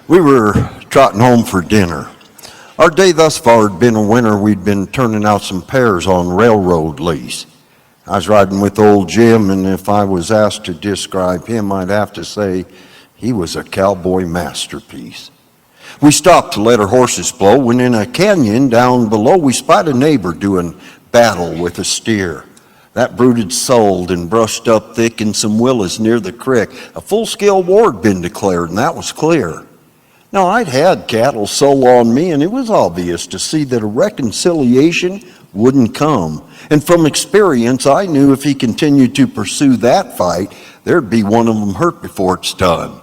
We were trotting home for dinner. Our day thus far had been a winter. We'd been turning out some pears on railroad lease. I was riding with old Jim, and if I was asked to describe him, I'd have to say he was a cowboy masterpiece. We stopped to let our horses blow when in a canyon down below we spied a neighbor doing battle with a steer. That brute had sold and brushed up thick in some willows near the creek. A full-scale war had been declared, and that was clear. Now, I'd had cattle sold on me, and it was obvious to see that a reconciliation wouldn't come. And from experience, I knew if he continued to pursue that fight, there'd be one of them hurt before it's done.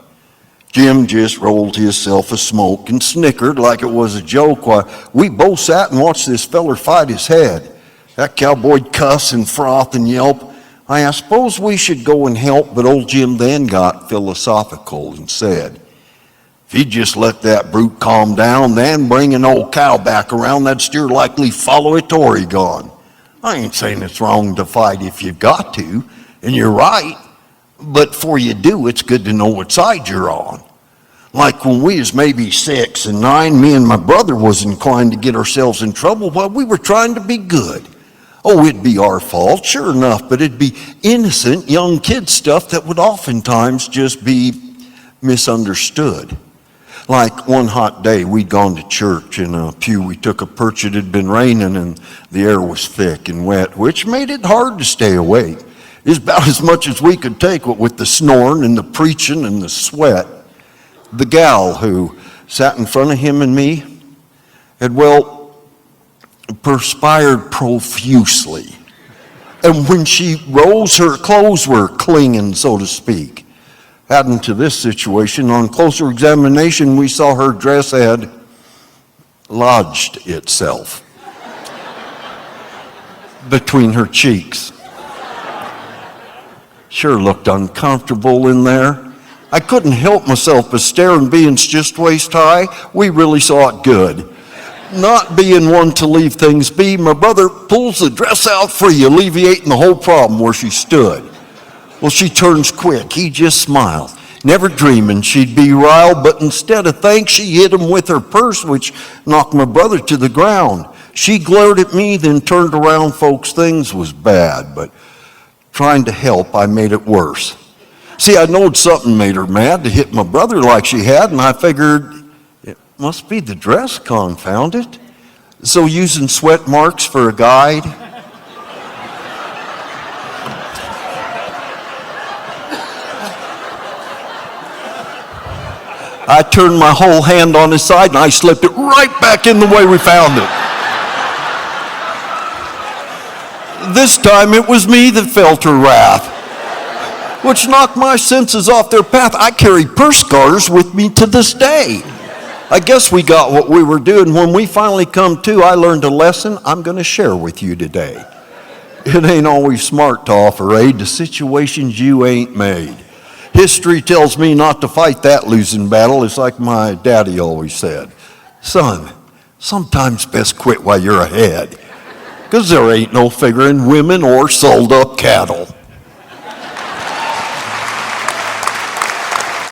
Jim just rolled himself a smoke and snickered like it was a joke while we both sat and watched this feller fight his head. That cowboy'd cuss and froth and yelp. I suppose we should go and help, but old Jim then got philosophical and said, if he'd just let that brute calm down, then bring an old cow back around, that steer likely follow it till he gone. I ain't saying it's wrong to fight if you've got to, and you're right, but before you do, it's good to know what side you're on. Like when we was maybe 6 and 9, me and my brother was inclined to get ourselves in trouble while we were trying to be good. Oh, it'd be our fault, sure enough, but it'd be innocent young kid stuff that would oftentimes just be misunderstood. Like one hot day, we'd gone to church. In a pew, we took a perch. It had been raining, and the air was thick and wet, which made it hard to stay awake. It was about as much as we could take, what with the snoring and the preaching and the sweat. The gal who sat in front of him and me had, perspired profusely. And when she rose, her clothes were clinging, so to speak. Adding to this situation, on closer examination, we saw her dress had lodged itself between her cheeks. Sure looked uncomfortable in there. I couldn't help myself but stare, and being just waist high, we really saw it good. Not being one to leave things be, my brother pulls the dress out free, alleviating the whole problem where she stood. Well, she turns quick. He just smiled, never dreaming she'd be riled, but instead of thanks, she hit him with her purse, which knocked my brother to the ground. She glared at me, then turned around. Folks, things was bad, but trying to help, I made it worse. See, I knowed something made her mad to hit my brother like she had, and I figured it must be the dress, confound it. So using sweat marks for a guide, I turned my whole hand on his side and I slipped it right back in the way we found it. This time it was me that felt her wrath, which knocked my senses off their path. I carry purse scars with me to this day. I guess we got what we were doing. When we finally come to, I learned a lesson I'm going to share with you today. It ain't always smart to offer aid to situations you ain't made. History tells me not to fight that losing battle. It's like my daddy always said, son, sometimes best quit while you're ahead, because there ain't no figuring women or sold up cattle.